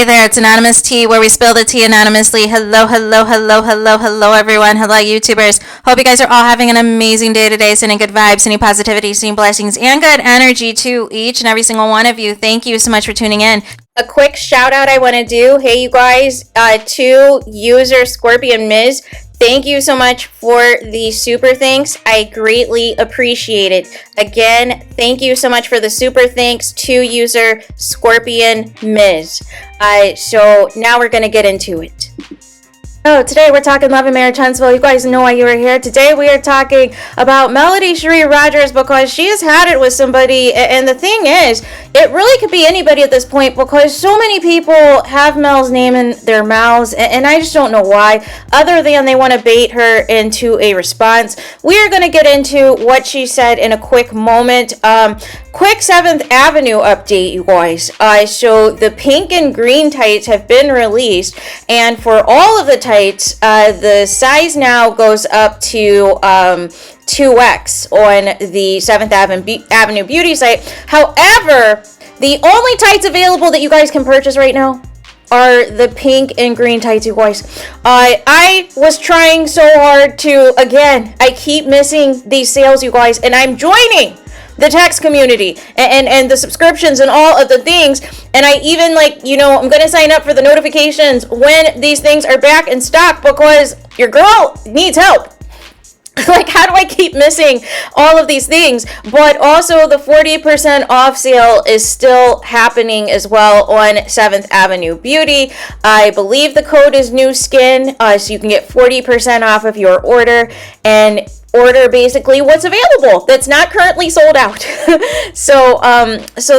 there, it's Anonymous Tea, where we spill the tea anonymously. Hello, hello, hello, hello, hello, everyone. Hello, YouTubers. Hope you guys are all having an amazing day today, sending good vibes, sending positivity, sending blessings, and good energy to each and every single one of you. Thank you so much for tuning in. A quick shout out I want to do, hey you guys, to user Scorpion Ms. Thank you so much for the super thanks. I greatly appreciate it. Again, thank you so much for the super thanks to user Scorpion Ms. So now we're going to get into it. So today we're talking Love and Marriage Huntsville. You guys know why you were here. Today we are talking about Melody Cherie Rogers because she has had it with somebody. And the thing is, it really could be anybody at this point because so many people have Mel's name in their mouths. And I just don't know why, other than they want to bait her into a response. We are going to get into what she said in a quick moment. Quick 7th Avenue update, you guys. So the pink and green tights have been released, and for all of the tights, the size now goes up to 2X on the 7th Avenue Beauty site. However, the only tights available that you guys can purchase right now are the pink and green tights, you guys. I was trying so hard to, again, I keep missing these sales, you guys, and I'm joining the text community and the subscriptions and all of the things, and I even I'm gonna sign up for the notifications when these things are back in stock because your girl needs help. Like, how do I keep missing all of these things? But also the 40% off sale is still happening as well on 7th Avenue Beauty. I believe the code is new skin, so you can get 40% off of your order and order basically what's available that's not currently sold out. So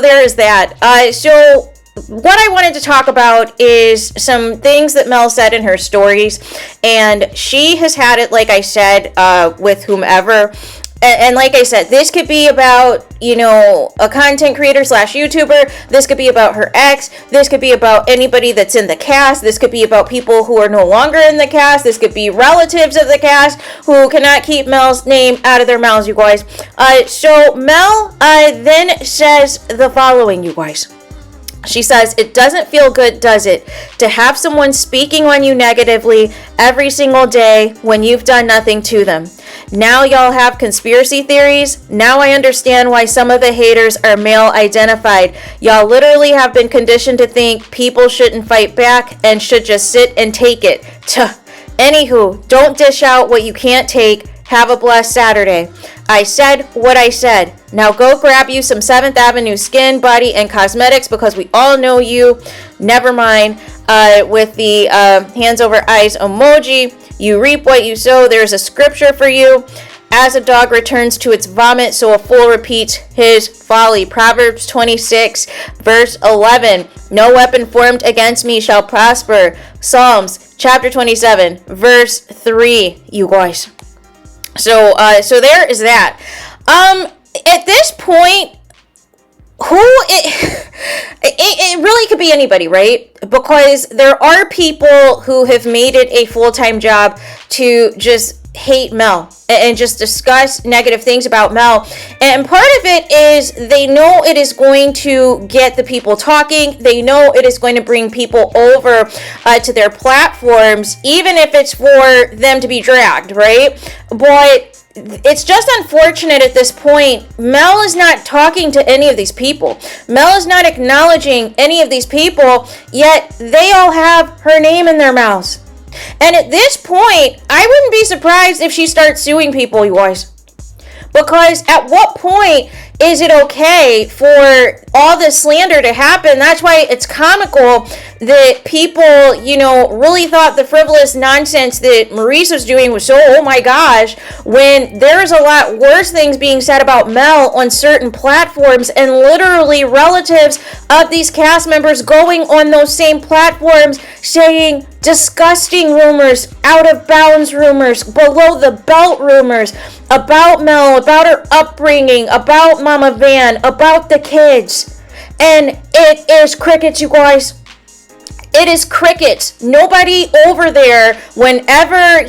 there is that. So what I wanted to talk about is some things that Mel said in her stories, and she has had it, like I said, with whomever. And like I said, this could be about, a content creator / YouTuber. This could be about her ex. This could be about anybody that's in the cast. This could be about people who are no longer in the cast. This could be relatives of the cast who cannot keep Mel's name out of their mouths, you guys. So Mel then says the following, you guys. She says, it doesn't feel good, does it, to have someone speaking on you negatively every single day when you've done nothing to them. Now y'all have conspiracy theories. Now I understand why some of the haters are male identified. Y'all literally have been conditioned to think people shouldn't fight back and should just sit and take it. Anywho, don't dish out what you can't take. Have a blessed Saturday. I said what I said. Now go grab you some 7th Avenue skin, body, and cosmetics because we all know you. Never mind. With the hands over eyes emoji. You reap what you sow. There's a scripture for you. As a dog returns to its vomit, so a fool repeats his folly. Proverbs 26, verse 11. No weapon formed against me shall prosper. Psalms chapter 27, verse 3, you guys. So there is that. At this point, it really could be anybody, right? Because there are people who have made it a full-time job to just hate Mel and just discuss negative things about Mel. And part of it is they know it is going to get the people talking. They know it is going to bring people over to their platforms, even if it's for them to be dragged, right? But it's just unfortunate at this point. Mel is not talking to any of these people. Mel is not acknowledging any of these people, yet they all have her name in their mouths. And at this point, I wouldn't be surprised if she starts suing people, you guys. Because at what point is it okay for all this slander to happen? That's why it's comical that people, really thought the frivolous nonsense that Maurice was doing was so, oh my gosh, when there's a lot worse things being said about Mel on certain platforms, and literally relatives of these cast members going on those same platforms saying disgusting rumors, out of bounds rumors, below the belt rumors about Mel, about her upbringing, about Mama Van, about the kids. And it is crickets, you guys. It is crickets. Nobody over there, whenever,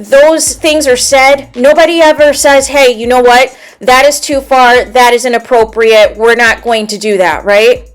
those things are said, nobody ever says, hey, you know what? That is too far. That is inappropriate. We're not going to do that, right?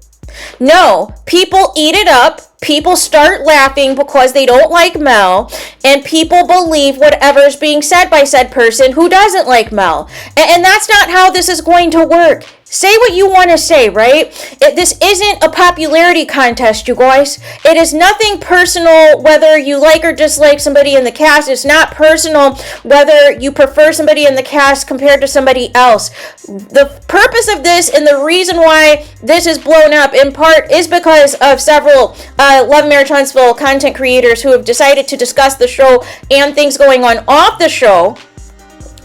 No, people eat it up. People start laughing because they don't like Mel, and people believe whatever is being said by said person who doesn't like Mel. And that's not how this is going to work. Say what you want to say, right? This isn't a popularity contest, you guys. It is nothing personal whether you like or dislike somebody in the cast. It's not personal whether you prefer somebody in the cast compared to somebody else. The purpose of this and the reason why this is blown up in part is because of several Love Marriage Huntsville content creators who have decided to discuss the show and things going on off the show.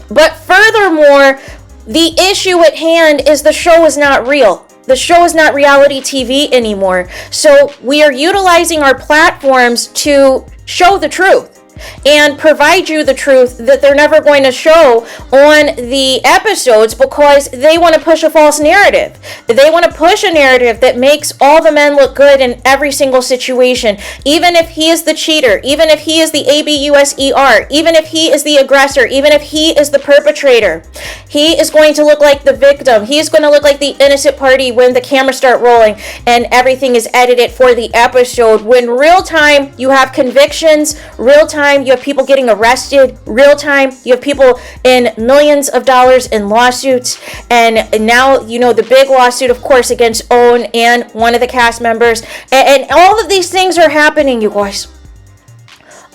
But furthermore, the issue at hand is the show is not real. The show is not reality TV anymore. So we are utilizing our platforms to show the truth and provide you the truth that they're never going to show on the episodes because they want to push a false narrative. They want to push a narrative that makes all the men look good in every single situation. Even if he is the cheater, even if he is the abuser, even if he is the aggressor, even if he is the perpetrator, he is going to look like the victim. He is going to look like the innocent party when the cameras start rolling and everything is edited for the episode. When real time you have convictions, real time you have people getting arrested, real time you have people in millions of dollars in lawsuits, and now you know the big lawsuit of course against Owen and one of the cast members, and all of these things are happening, you guys.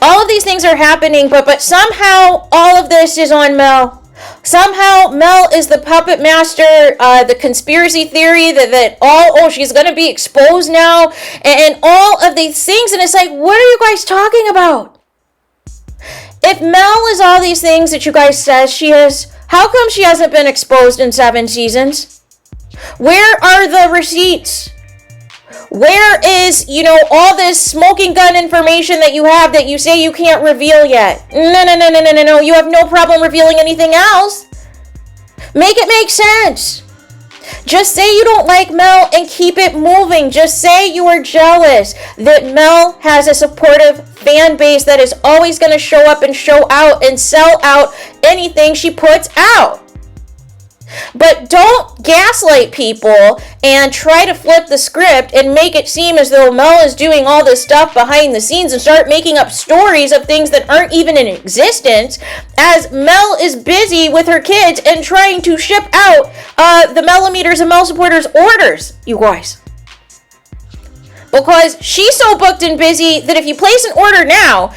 All of these things are happening, but somehow all of this is on Mel. Somehow Mel is the puppet master, the conspiracy theory that she's going to be exposed now, and all of these things, and it's like, what are you guys talking about? If Mel is all these things that you guys says she is, how come she hasn't been exposed in 7 seasons? Where are the receipts? Where is, all this smoking gun information that you have that you say you can't reveal yet? No. You have no problem revealing anything else. Make it make sense. Just say you don't like Mel and keep it moving. Just say you are jealous that Mel has a supportive fan base that is always going to show up and show out and sell out anything she puts out. But don't gaslight people and try to flip the script and make it seem as though Mel is doing all this stuff behind the scenes and start making up stories of things that aren't even in existence, as Mel is busy with her kids and trying to ship out the Millimeters and Mel supporters orders, you guys. Because she's so booked and busy that if you place an order now,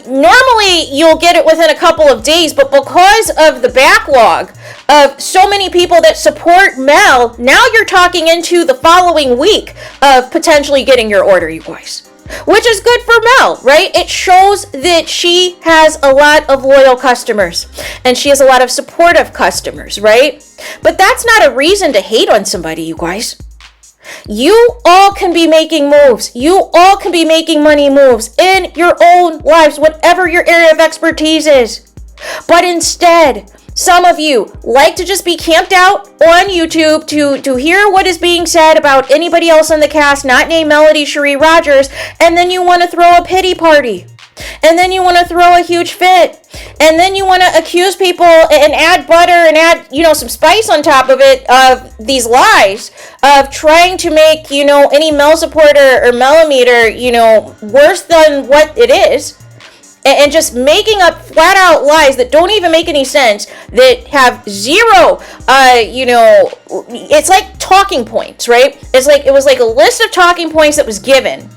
normally you'll get it within a couple of days, but because of the backlog of so many people that support Mel, now you're talking into the following week of potentially getting your order, you guys. Which is good for Mel, right? It shows that she has a lot of loyal customers and she has a lot of supportive customers, right? But that's not a reason to hate on somebody, you guys. You all can be making moves. You all can be making money moves in your own lives, whatever your area of expertise is. But instead, some of you like to just be camped out on YouTube to hear what is being said about anybody else on the cast, not named Melody Cherie Rogers, and then you want to throw a pity party. And then you want to throw a huge fit. And then you want to accuse people and add butter and add, some spice on top of it, of these lies, of trying to make, any Mel supporter or Millimeter, worse than what it is. And just making up flat out lies that don't even make any sense, that have zero, it's like talking points, right? It was like a list of talking points that was given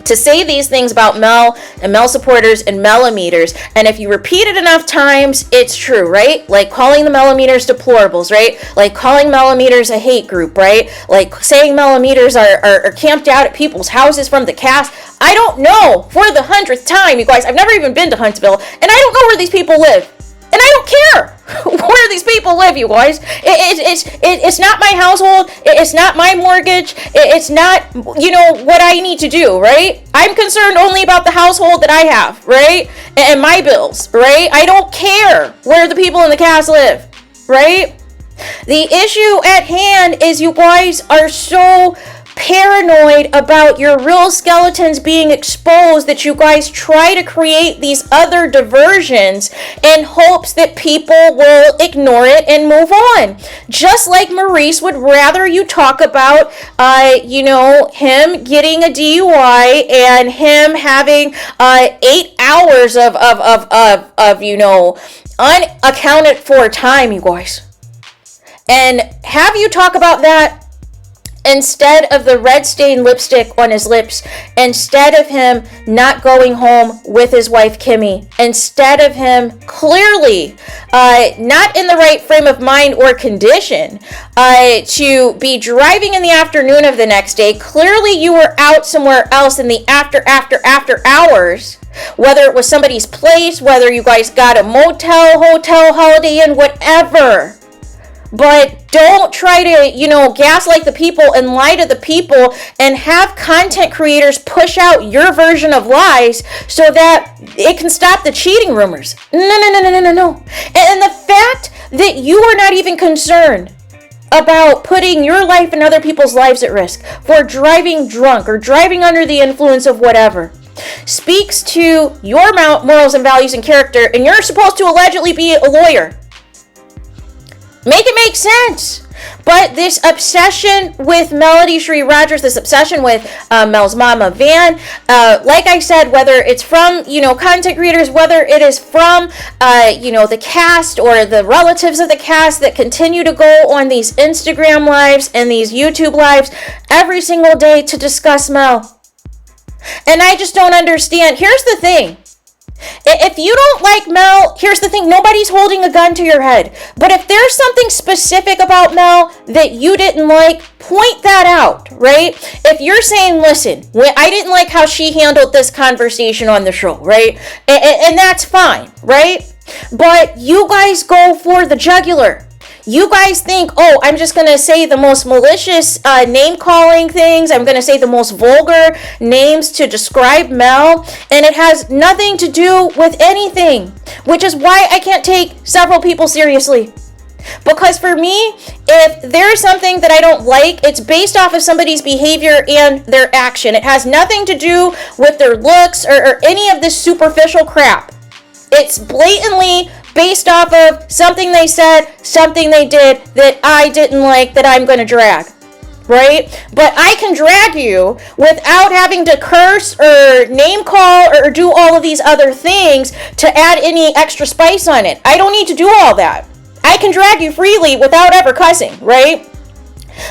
to say these things about Mel and Mel supporters and Millimeters, and if you repeat it enough times, it's true, right? Like calling the Millimeters deplorables, right? Like calling Millimeters a hate group, right? Like saying Millimeters are camped out at people's houses from the cast. I don't know, for the 100th time, you guys, I've never even been to Huntsville, and I don't know where these people live. And I don't care where these people live, you guys. It's not my household. It's not my mortgage. It's not, what I need to do, right? I'm concerned only about the household that I have, right? And my bills, right? I don't care where the people in the cast live, right? The issue at hand is you guys are so paranoid about your real skeletons being exposed, that you guys try to create these other diversions in hopes that people will ignore it and move on. Just like Maurice would rather you talk about, him getting a DUI and him having 8 hours of unaccounted for time, you guys. And have you talk about that instead of the red stained lipstick on his lips, instead of him not going home with his wife Kimmy, instead of him clearly not in the right frame of mind or condition to be driving in the afternoon of the next day. Clearly you were out somewhere else in the after hours, whether it was somebody's place, whether you guys got a motel, hotel, Holiday Inn, whatever. But don't try to, gaslight the people and lie to the people and have content creators push out your version of lies so that it can stop the cheating rumors. No. And the fact that you are not even concerned about putting your life and other people's lives at risk for driving drunk or driving under the influence of whatever speaks to your morals and values and character, and you're supposed to allegedly be a lawyer. Make it make sense. But this obsession with Melody Shree Rogers, this obsession with Mel's mama Van, like I said, whether it's from, content creators, whether it is from, the cast or the relatives of the cast that continue to go on these Instagram lives and these YouTube lives every single day to discuss Mel. And I just don't understand. Here's the thing. If you don't like Mel, here's the thing, nobody's holding a gun to your head. But if there's something specific about Mel that you didn't like, point that out, right? If you're saying, listen, I didn't like how she handled this conversation on the show, right? And that's fine, right? But you guys go for the jugular. You guys think, oh, I'm just going to say the most malicious name-calling things. I'm going to say the most vulgar names to describe Mel. And it has nothing to do with anything. Which is why I can't take several people seriously. Because for me, if there's something that I don't like, it's based off of somebody's behavior and their action. It has nothing to do with their looks or any of this superficial crap. It's blatantly based off of something they said, something they did that I didn't like, that I'm going to drag, right? But I can drag you without having to curse or name call or do all of these other things to add any extra spice on it. I don't need to do all that. I can drag you freely without ever cussing, right?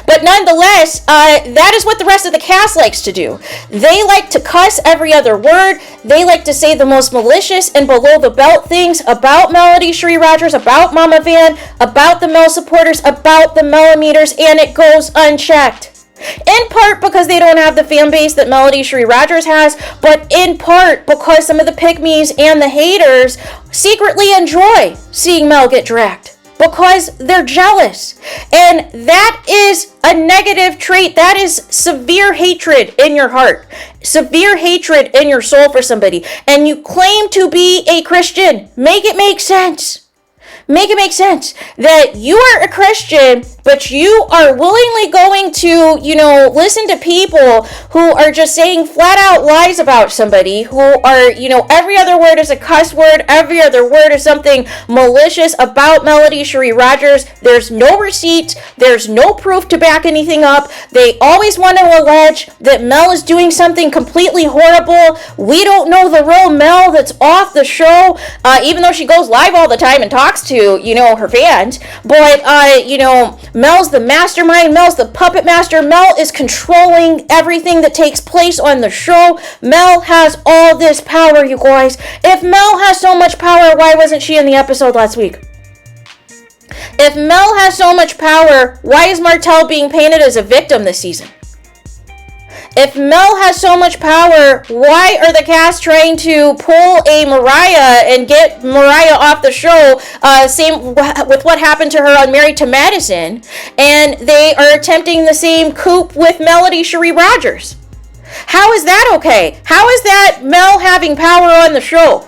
But nonetheless, that is what the rest of the cast likes to do. They like to cuss every other word. They like to say the most malicious and below the belt things about Melody Shree Rogers, about Mama Van, about the Mel supporters, about the Melimeters, and it goes unchecked. In part because they don't have the fan base that Melody Shree Rogers has, but in part because some of the pick-me's and the haters secretly enjoy seeing Mel get dragged. Because they're jealous. And that is a negative trait. That is severe hatred in your heart. Severe hatred in your soul for somebody. And you claim to be a Christian. Make it make sense. Make it make sense that you are a Christian, but you are willingly going to, listen to people who are just saying flat out lies about somebody, who are, every other word is a cuss word, every other word is something malicious about Melody Shree Rogers. There's no receipts, there's no proof to back anything up. They always want to allege that Mel is doing something completely horrible. We don't know the real Mel that's off the show, even though she goes live all the time and talks to her fans, but Mel's the mastermind, Mel's the puppet master, Mel is controlling everything that takes place on the show. Mel has all this power, you guys. If Mel has so much power, why wasn't she in the episode last week? If Mel has so much power, why is Martell being painted as a victim this season? If Mel has so much power, why are the cast trying to pull a Mariah and get Mariah off the show? Same with what happened to her on Married to Madison. And they are attempting the same coup with Melody Shree Rogers. How is that okay? How is that Mel having power on the show?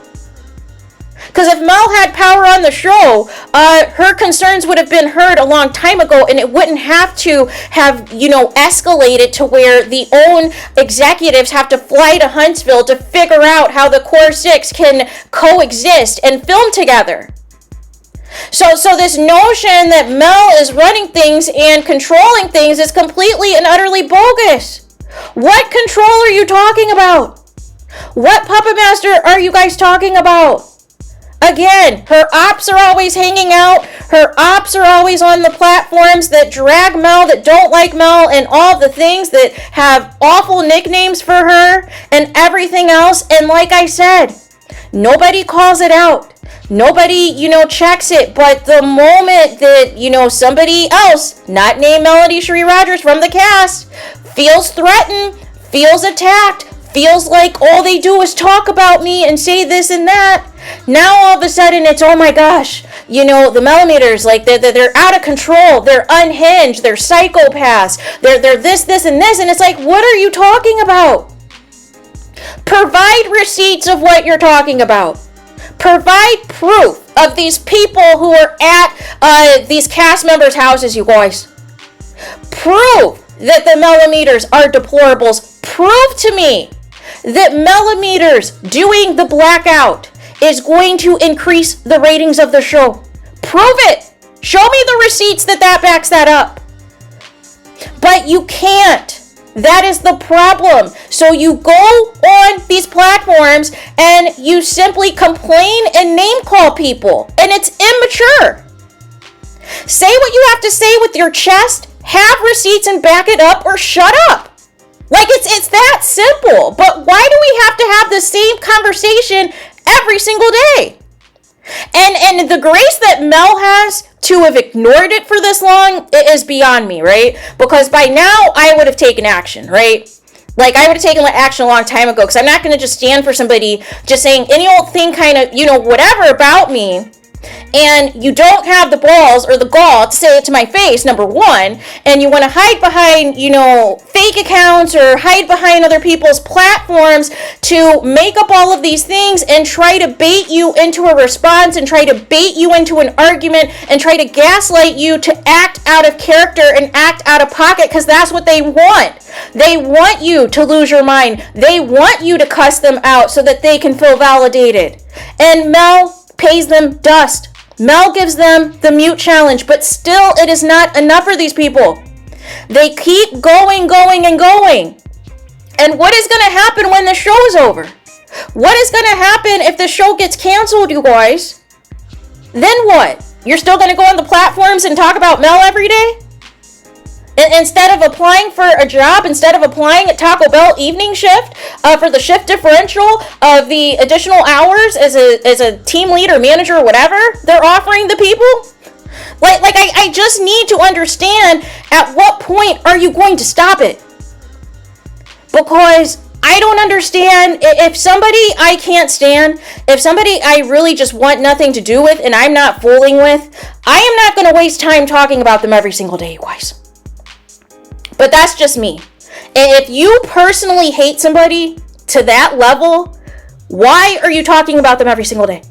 Because if Mel had power on the show, her concerns would have been heard a long time ago, and it wouldn't have to have, escalated to where the own executives have to fly to Huntsville to figure out how the Core Six can coexist and film together. So this notion that Mel is running things and controlling things is completely and utterly bogus. What control are you talking about? What puppet master are you guys talking about? Again, her ops are always hanging out. Her ops are always on the platforms that drag Mel, that don't like Mel, and all the things that have awful nicknames for her and everything else. And like I said, nobody calls it out. Nobody, checks it. But the moment that, somebody else, not named Melody Cherie Rogers from the cast, feels threatened, feels attacked, feels like all they do is talk about me and say this and that, now all of a sudden it's, oh my gosh, the millimeters, like they're out of control, they're unhinged, they're psychopaths, they're this, and this, and it's like, what are you talking about? Provide receipts of what you're talking about. Provide proof of these people who are at these cast members' houses, you guys. Prove that the millimeters are deplorables. Prove to me that millimeters doing the blackout is going to increase the ratings of the show. Prove it. Show me the receipts that backs that up. But you can't. That is the problem. So you go on these platforms and you simply complain and name call people. And it's immature. Say what you have to say with your chest, have receipts and back it up, or shut up. Like it's that simple. But why do we have to have the same conversation every single day? And the grace that Mel has to have ignored it for this long, it is beyond me, right? Because by now I would have taken action, right? Like I would have taken action a long time ago, because I'm not going to just stand for somebody just saying any old thing kind of, whatever about me, and you don't have the balls or the gall to say it to my face, number one, and you want to hide behind, fake accounts or hide behind other people's platforms to make up all of these things and try to bait you into a response and try to bait you into an argument and try to gaslight you to act out of character and act out of pocket, because that's what they want. They want you to lose your mind. They want you to cuss them out so that they can feel validated. And Mel pays them dust. Mel gives them the mute challenge, but still it is not enough for these people. They keep going. And what is going to happen when the show is over? What is going to happen if the show gets canceled, you guys? Then what? You're still going to go on the platforms and talk about Mel every day? Instead of applying for a job, instead of applying at Taco Bell evening shift for the shift differential of the additional hours as a team leader, manager, or whatever they're offering the people? I just need to understand, at what point are you going to stop it? Because I don't understand. If somebody I can't stand, if somebody I really just want nothing to do with and I'm not fooling with, I am not going to waste time talking about them every single day, you guys. But that's just me. And if you personally hate somebody to that level, why are you talking about them every single day?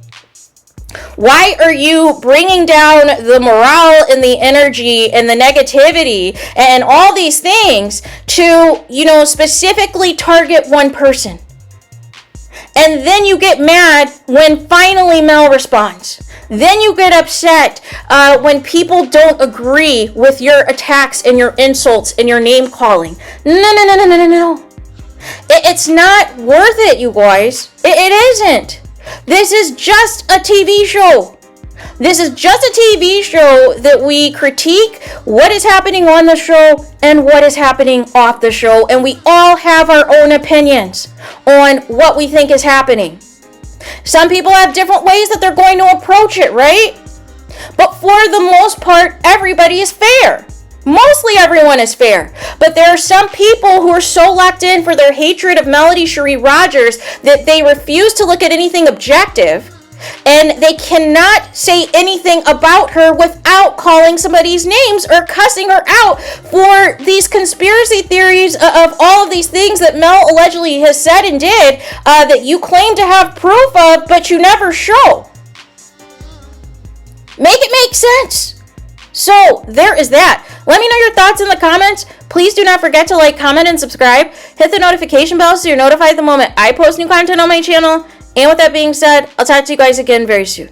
Why are you bringing down the morale and the energy and the negativity and all these things to, specifically target one person? And then you get mad when finally Mel responds. Then you get upset when people don't agree with your attacks and your insults and your name calling. No. It's not worth it, you guys. It isn't. This is just a TV show. This is just a TV show that we critique what is happening on the show and what is happening off the show. And we all have our own opinions on what we think is happening. Some people have different ways that they're going to approach it, right? But for the most part, everybody is fair. Mostly everyone is fair. But there are some people who are so locked in for their hatred of Melody Cherie Rogers that they refuse to look at anything objective. And they cannot say anything about her without calling somebody's names or cussing her out for these conspiracy theories of all of these things that Mel allegedly has said and did that you claim to have proof of, but you never show. makes sense. So there is that. Let me know your thoughts in the comments. Please do not forget to like, comment, and subscribe. Hit the notification bell so you're notified the moment I post new content on my channel. And with that being said, I'll talk to you guys again very soon.